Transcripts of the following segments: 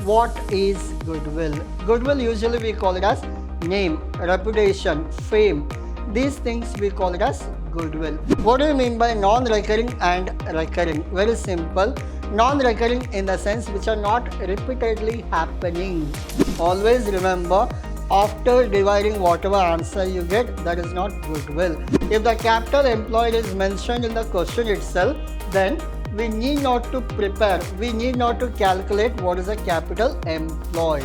what is goodwill? Goodwill usually we call it as name, reputation, fame. These things we call it as goodwill. What do you mean by non-recurring and recurring? Very simple. Non-recurring in the sense which are not repeatedly happening. Always remember, after dividing whatever answer you get, that is not goodwill. If the capital employed is mentioned in the question itself, then we need not to prepare, we need not to calculate what is the capital employed.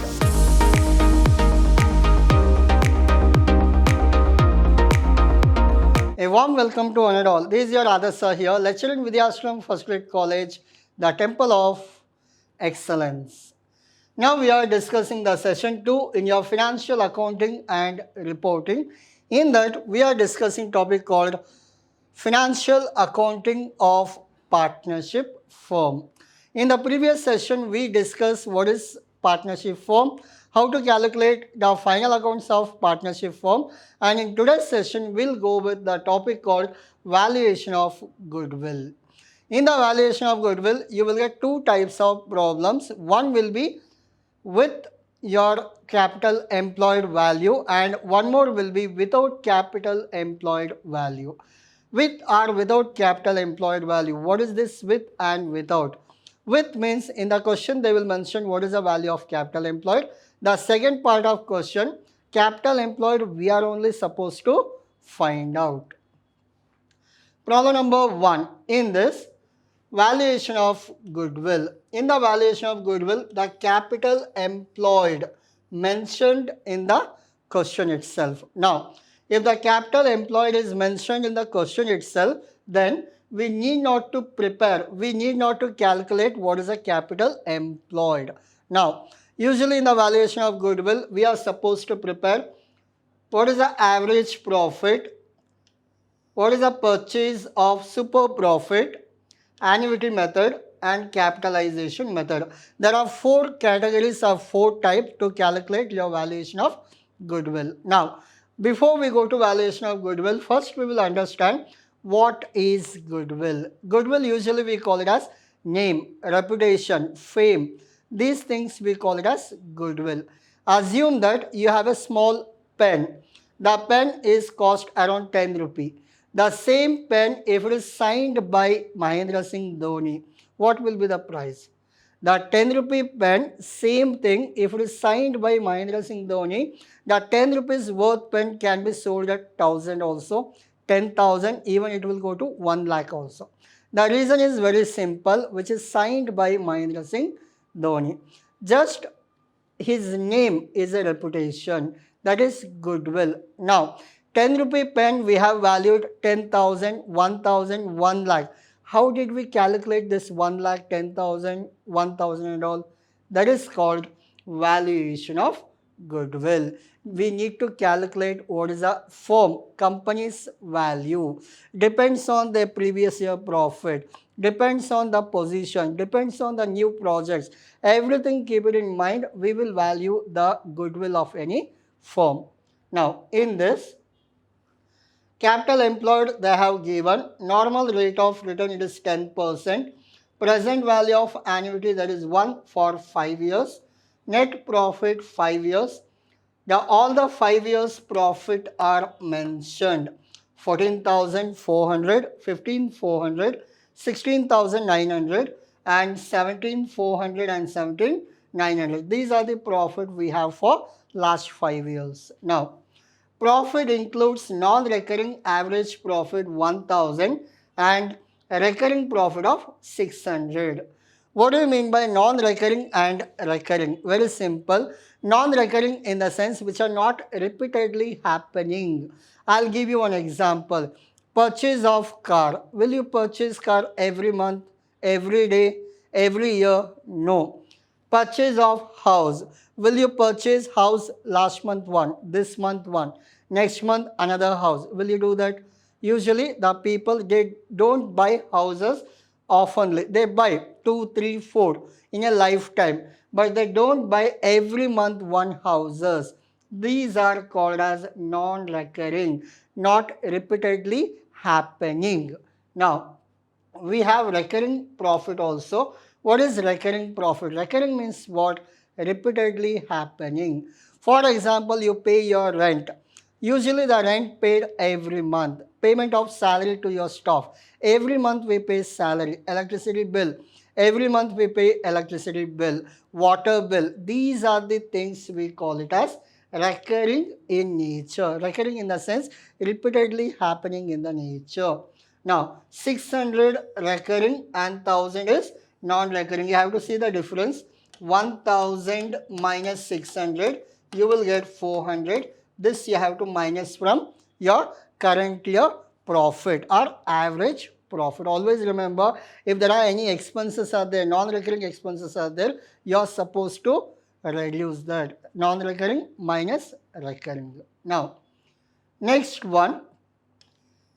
A warm welcome to one and all. This is your ALsir here, lecturer in Vidhyaashram First Grade College, the Temple of Excellence. Now we are discussing the session 2 in your financial accounting and reporting. In that we are discussing topic called financial accounting of partnership firm. In the previous session we discussed what is partnership firm, how to calculate the final accounts of partnership firm, and in today's session we'll go with the topic called valuation of goodwill. In the valuation of goodwill you will get two types of problems. One will be with your capital employed value and one more will be without capital employed value. With or without capital employed value. What is this with and without? With means in the question they will mention what is the value of capital employed. The second part of question, capital employed, we are only supposed to find out. Problem number 1. In this, valuation of goodwill. In the valuation of goodwill, the capital employed mentioned in the question itself. Now, if the capital employed is mentioned in the question itself, then we need not to prepare, we need not to calculate what is the capital employed. Now, usually in the valuation of goodwill, we are supposed to prepare what is the average profit, what is the purchase of super profit, annuity method and capitalization method. There are 4 categories of 4 types to calculate your valuation of goodwill. Now, before we go to valuation of goodwill, first we will understand what is goodwill. Goodwill usually we call it as name, reputation, fame. These things we call it as goodwill. Assume that you have a small pen. The pen is cost around 10 rupee. The same pen, if it is signed by Mahendra Singh Dhoni, what will be the price? The 10 rupee pen, same thing, if it is signed by Mahendra Singh Dhoni, the 10 rupees worth pen can be sold at 1000 also, 10,000, even it will go to 1 lakh also. The reason is very simple, which is signed by Mahendra Singh Dhoni. Just his name is a reputation, that is goodwill. Now, 10 rupee pen we have valued 10,000, 1,000, 1 lakh. How did we calculate this 1 lakh, 10,000, 1,000 and all? That is called valuation of goodwill. We need to calculate what is a firm, company's value. Depends on their previous year profit, depends on the position, depends on the new projects. Everything keep it in mind, we will value the goodwill of any firm. Now, in this, capital employed they have given, normal rate of return it is 10%, present value of annuity that is 1 for 5 years, net profit 5 years. All the 5 years profit are mentioned, 14,400, 15,400, 16,900 and 17,400 and 17,900. These are the profit we have for last 5 years. Now, profit includes non-recurring average profit 1000 and recurring profit of 600. What do you mean by non-recurring and recurring? Very simple. Non-recurring in the sense which are not repeatedly happening. I'll give you one example. Purchase of car. Will you purchase car every month, every day, every year? No. Purchase of house. Will you purchase house last month one, this month one, next month another house? Will you do that? Usually the people, they don't buy houses oftenly. They buy 2, 3, 4 in a lifetime, but they don't buy every month one houses. These are called as non-recurring, not repeatedly happening. Now, we have recurring profit also. What is recurring profit? Recurring means what? repeatedly happening. For example, you pay your rent. Usually the rent paid every month. Payment of salary to your staff. Every month we pay salary. Electricity bill. Every month we pay electricity bill. Water bill. These are the things we call it as recurring in nature. Recurring in the sense repeatedly happening in the nature. Now 600 recurring and 1000 is non-recurring. You have to see the difference. 1000 minus 600, you will get 400. This you have to minus from your current year profit or average profit. Always remember, if there are any expenses are there, non-recurring expenses are there, you are supposed to reduce that. Non-recurring minus recurring. Now, next one,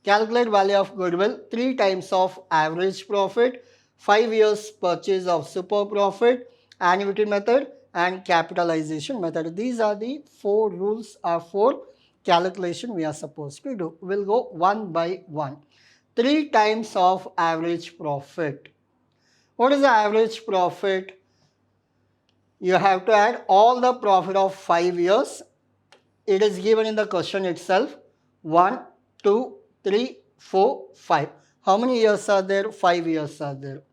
calculate value of goodwill 3 times of average profit, 5 years purchase of super profit, annuity method and capitalization method. These are the 4 rules or 4 calculation we are supposed to do. We'll go one by one. 3 times of average profit. What is the average profit? You have to add all the profit of 5 years. It is given in the question itself. 1, 2, 3, 4, 5. How many years are there? 5 years are there.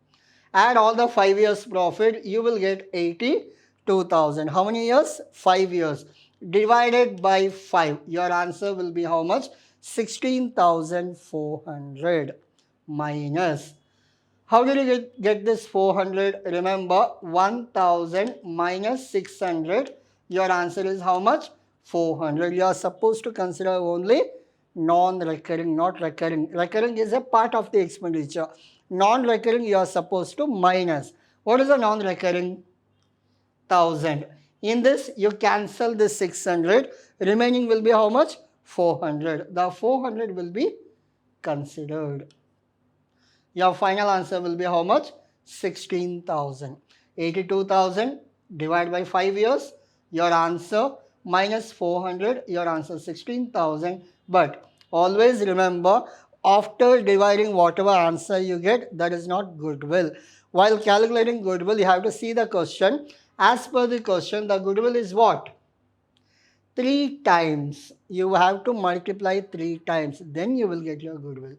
Add all the 5 years profit, you will get 82,000. How many years? 5 years. Divided by 5. Your answer will be how much? 16,400 minus. How did you get this 400? Remember, 1000 minus 600. Your answer is how much? 400. You are supposed to consider only non-recurring, not recurring. Recurring is a part of the expenditure. Non-recurring, you are supposed to minus. What is a non-recurring? 1000. In this, you cancel this 600. Remaining will be how much? 400. The 400 will be considered. Your final answer will be how much? 16,000. 82,000 divided by 5 years. Your answer minus 400. Your answer 16,000. But always remember, after dividing whatever answer you get, that is not goodwill. While calculating goodwill, you have to see the question. As per the question, the goodwill is what? 3 times. You have to multiply 3 times. Then you will get your goodwill.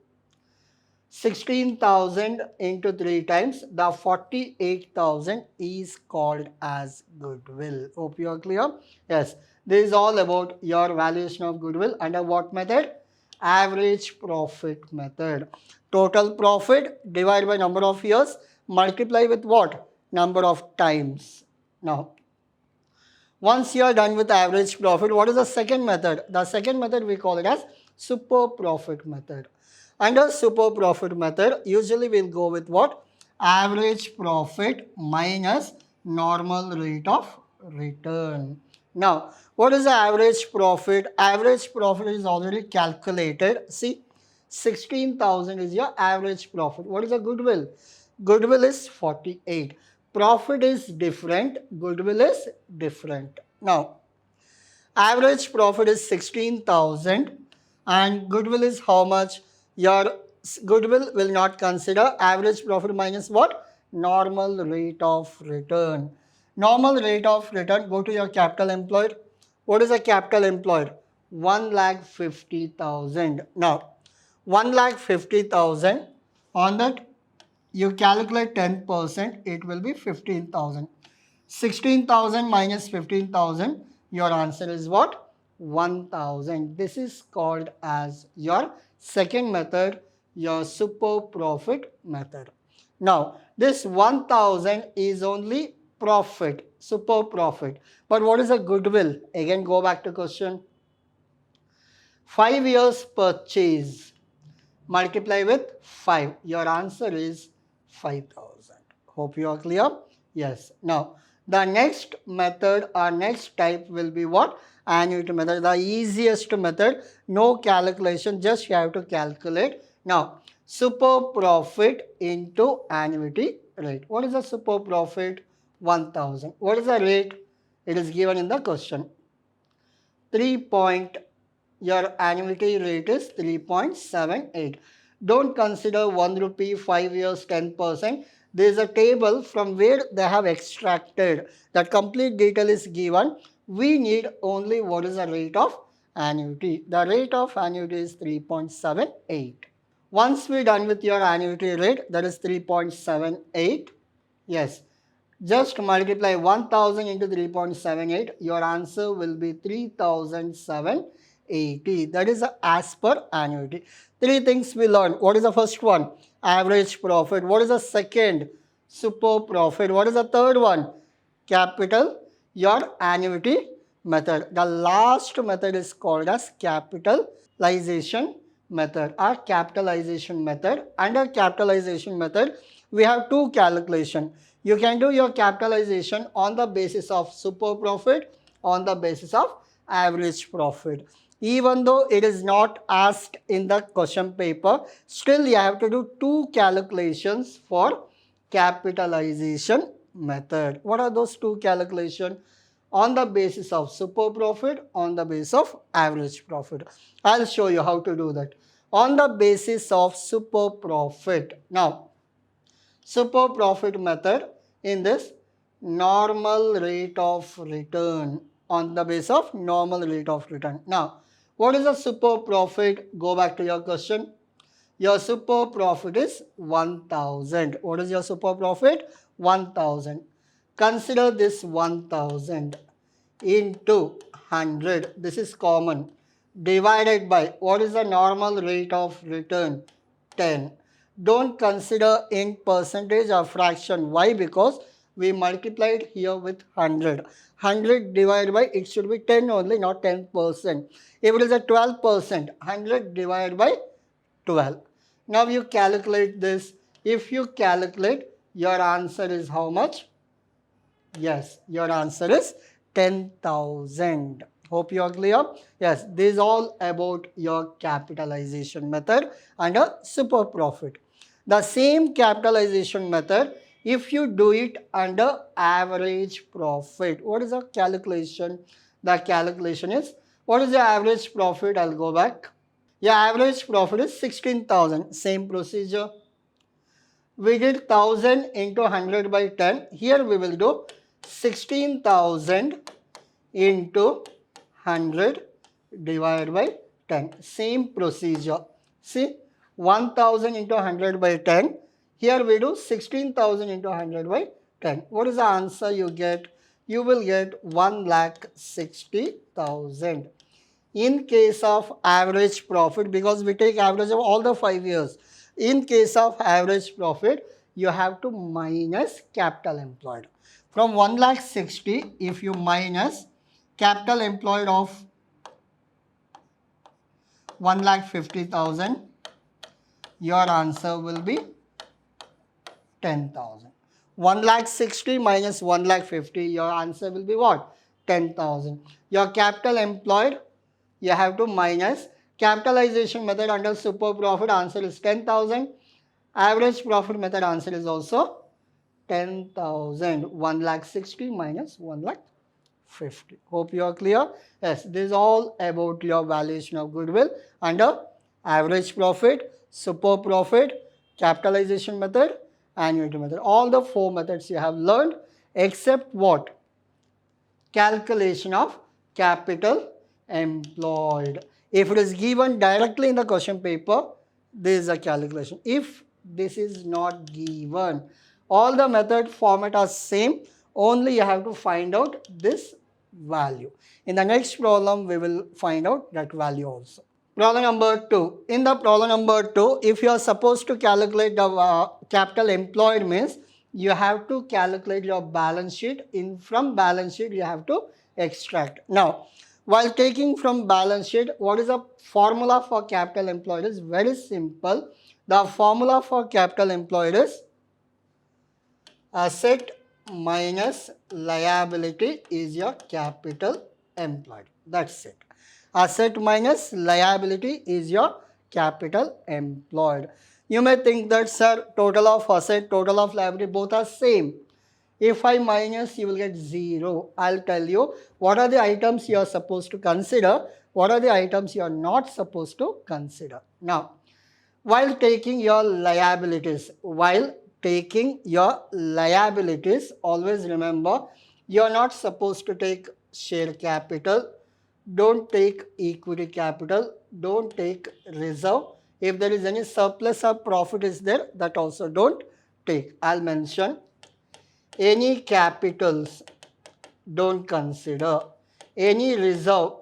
16,000 into 3 times, the 48,000 is called as goodwill. Hope you are clear? Yes. This is all about your valuation of goodwill under what method? Average profit method. Total profit divided by number of years, multiply with what? Number of times. Now, once you are done with average profit, what is the second method? The second method we call it as super profit method. Under super profit method, usually we'll go with what? Average profit minus normal rate of return. Now, what is the average profit? Average profit is already calculated. See, 16,000 is your average profit. What is the goodwill? Goodwill is 48. Profit is different. Goodwill is different. Now, average profit is 16,000 and goodwill is how much? Your goodwill will not consider average profit minus what? Normal rate of return. Normal rate of return, go to your capital employed. What is a capital employed? 1,50,000. Now, 1,50,000, on that you calculate 10%, it will be 15,000. 16,000 minus 15,000, your answer is what? 1,000. This is called as your second method, your super profit method. Now, this 1,000 is only profit, super profit. But what is a goodwill? Again, go back to question. 5 years purchase, multiply with 5. Your answer is 5,000. Hope you are clear? Yes. Now, the next method or next type will be what? Annuity method. The easiest method. No calculation. Just you have to calculate. Now, super profit into annuity rate. What is the super profit? 1,000. What is the rate? It is given in the question. 3. Your annuity rate is 3.78. Don't consider 1 rupee, 5 years, 10%. There is a table from where they have extracted. That complete detail is given. We need only what is the rate of annuity. The rate of annuity is 3.78. Once we're done with your annuity rate, that is 3.78. Yes, just multiply 1000 into 3.78. Your answer will be 3780. That is as per annuity. Three things we learned. What is the first one? Average profit. What is the second? Super profit. What is the third one? Capital. Your annuity method. The last method is called as capitalization method or capitalization method. Under capitalization method, we have two calculation. You can do your capitalization on the basis of super profit, on the basis of average profit. Even though it is not asked in the question paper, still you have to do two calculations for capitalization method. What are those two calculations? On the basis of super profit, on the basis of average profit. I'll show you how to do that. On the basis of super profit. Now, super profit method in this normal rate of return, on the basis of normal rate of return. Now, what is a super profit? Go back to your question. Your super profit is 1000. What is your super profit? 1000. Consider this 1000 into 100. This is common. Divided by, what is the normal rate of return? 10. Don't consider in percentage or fraction. Why? Because we multiplied here with 100. 100 divided by, it should be 10 only, not 10%. If it is a 12%, 100 divided by 12. Now you calculate this. If you calculate, your answer is how much? Yes, your answer is 10,000. Hope you are clear. Yes, this is all about your capitalization method under super profit. The same capitalization method, if you do it under average profit, what is the calculation? The calculation is, what is the average profit? I'll go back. Your average profit is 16,000. Same procedure. We did 1000 into 100 by 10. Here we will do 16,000 into 100 divided by 10. Same procedure. See, 1000 into 100 by 10. Here we do 16,000 into 100 by 10. What is the answer you get? You will get 1,60,000. In case of average profit, because we take average of all the 5 years, in case of average profit, you have to minus capital employed. From 1,60,000, if you minus capital employed of 1,50,000, your answer will be 10,000. 1,60,000 minus 1,50,000, your answer will be what? 10,000. Your capital employed, you have to minus capitalization method under super profit, answer is 10,000. Average profit method answer is also 10,000. 1,60,000 minus 1,50,000. Hope you are clear. Yes, this is all about your valuation of goodwill under average profit, super profit, capitalization method, annuity method. All the four methods you have learned except what? Calculation of capital employed. If it is given directly in the question paper, there is a calculation. If this is not given, all the method format are same, only you have to find out this value. In the next problem, we will find out that value also. Problem number 2. In the problem number 2, if you are supposed to calculate the capital employed, means you have to calculate your balance sheet. From balance sheet, you have to extract. Now, while taking from balance sheet, what is the formula for capital employed? Is very simple. The formula for capital employed is asset minus liability is your capital employed. That's it. Asset minus liability is your capital employed. You may think that, sir, total of asset, total of liability, both are same. If I minus, you will get 0. I'll tell you what are the items you are supposed to consider, what are the items you are not supposed to consider. Now, while taking your liabilities, while taking your liabilities, always remember you are not supposed to take share capital, don't take equity capital, don't take reserve. If there is any surplus or profit is there, that also don't take. I'll mention any capitals, don't consider. Any reserve,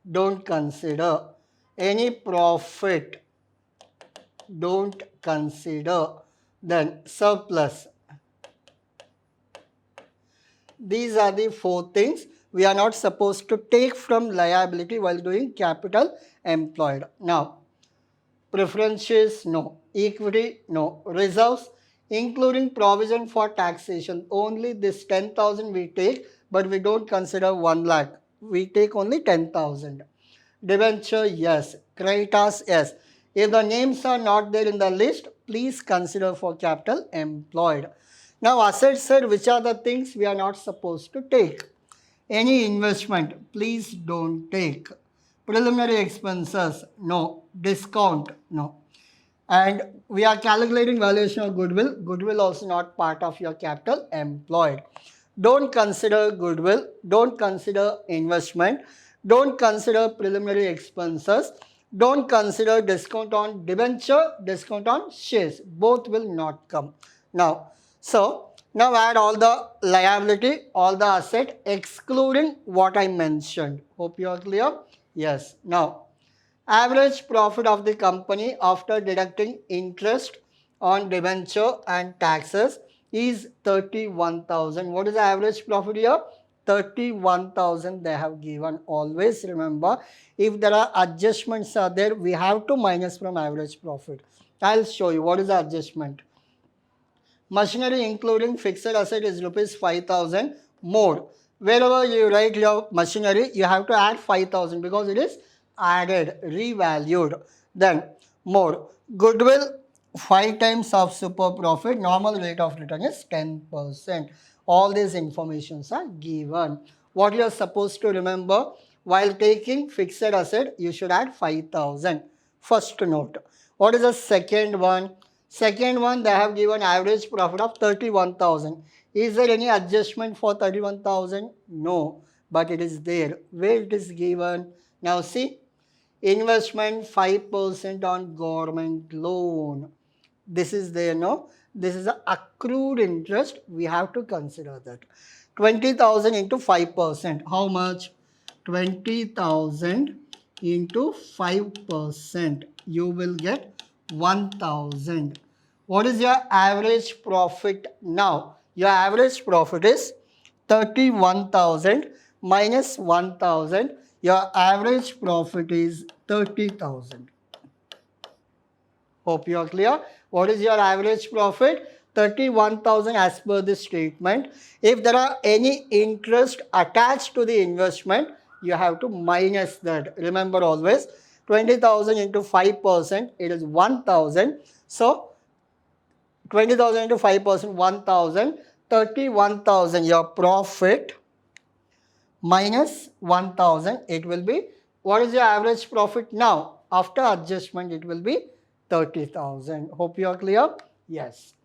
don't consider. Any profit, don't consider. Then surplus. These are the four things we are not supposed to take from liability while doing capital employed. Now, preferences, no. Equity, no. Reserves, including provision for taxation. Only this 10,000 we take, but we don't consider 1 lakh. We take only 10,000. Debenture, yes. Creditors, yes. If the names are not there in the list, please consider for capital employed. Now, asset side, which are the things we are not supposed to take? Any investment, please don't take. Preliminary expenses, no. Discount, no. And we are calculating valuation of goodwill. Goodwill also not part of your capital employed. Don't consider goodwill. Don't consider investment. Don't consider preliminary expenses. Don't consider discount on debenture, discount on shares. Both will not come. Now add all the liability, all the asset, excluding what I mentioned. Hope you are clear. Yes. Now, average profit of the company after deducting interest on debenture and taxes is 31,000. What is the average profit here? 31,000 they have given. Always remember, if there are adjustments are there, we have to minus from average profit. I'll show you what is the adjustment. Machinery including fixed asset is rupees 5,000 more. Wherever you write your machinery, you have to add 5,000 because it is added, revalued. Then more. Goodwill 5 times of super profit. Normal rate of return is 10%. All these informations are given. What you are supposed to remember, while taking fixed asset, you should add 5,000. First note. What is the second one? Second one, they have given average profit of 31,000. Is there any adjustment for 31,000? No, but it is there. Where it is given? Now see, investment 5% on government loan. This is there, no? This is the accrued interest. We have to consider that. 20,000 into 5%. How much? 20,000 into 5%. You will get 1,000. What is your average profit now? Your average profit is 31,000 minus 1,000. Your average profit is 30,000. Hope you are clear. What is your average profit? 31,000 as per this statement. If there are any interest attached to the investment, you have to minus that. Remember always, 20,000 into 5%, it is 1,000. So, 20,000 into 5%, 1,000. 31,000, your profit minus 1,000, it will be, what is your average profit now? After adjustment, it will be 30,000. Hope you are clear? Yes.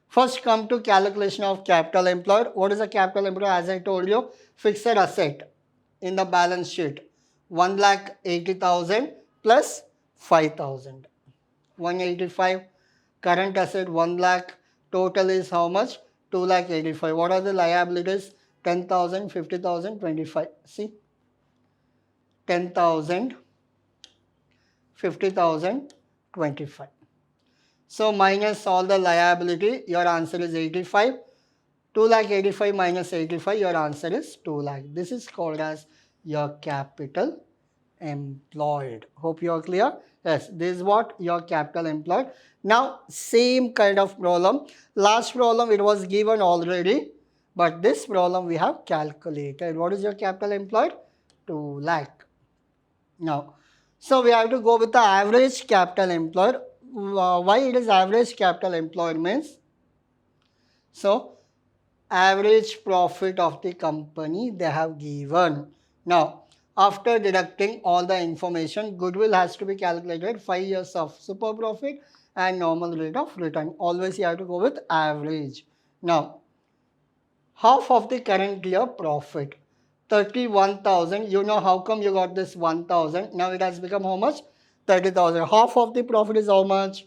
First come to calculation of capital employed. What is the capital employed? As I told you, fixed asset in the balance sheet. 1,80,000 plus 5,000. 185. Current asset 1 lakh. Total is how much? 2,85,000. What are the liabilities? 10,000, 50,000, 25. See? 10,000, 50,000, 25. So minus all the liability, your answer is 85. 2,85,000 minus 85, your answer is 2 lakh. This is called as your capital employed. Hope you are clear. Yes, this is what your capital employed. Now, same kind of problem. Last problem, it was given already. But this problem we have calculated. What is your capital employed? 2 lakh. Now, so we have to go with the average capital employed. Why it is average capital employed means? So, average profit of the company they have given. Now, after deducting all the information, goodwill has to be calculated, 5 years of super profit and normal rate of return. Always you have to go with average. Now, half of the current year profit, 31,000. You know how come you got this 1,000? Now it has become how much? 30,000. Half of the profit is how much?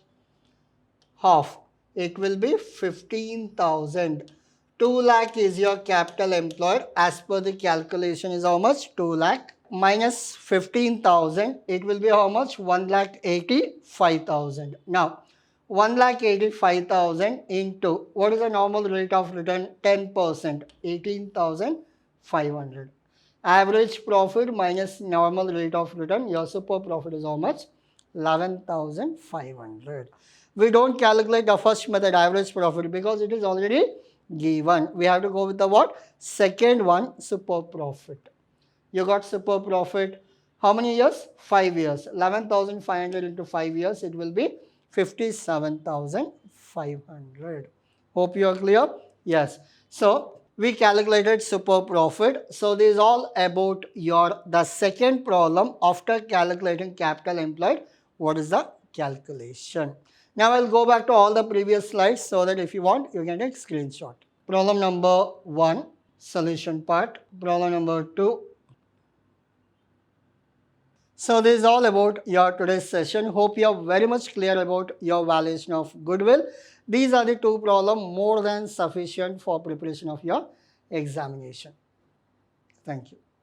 Half. It will be 15,000. 2 lakh is your capital employed. As per the calculation is how much? 2 lakh minus 15,000. It will be how much? 1,85,000. Now, 1,85,000 into what is the normal rate of return? 10%. 18,500. Average profit minus normal rate of return. Your super profit is how much? 11,500. We don't calculate the first method, average profit, because it is already given. We have to go with the what? Second one, super profit. You got super profit. How many years? 5 years. 11,500 into 5 years, it will be 57,500. Hope you are clear? Yes. So, we calculated super profit. So, this is all about the second problem after calculating capital employed. What is the calculation? Now, I'll go back to all the previous slides so that if you want, you can take screenshot. Problem number 1, solution part. Problem number 2. So this is all about your today's session. Hope you are very much clear about your valuation of goodwill. These are the 2 problems more than sufficient for preparation of your examination. Thank you.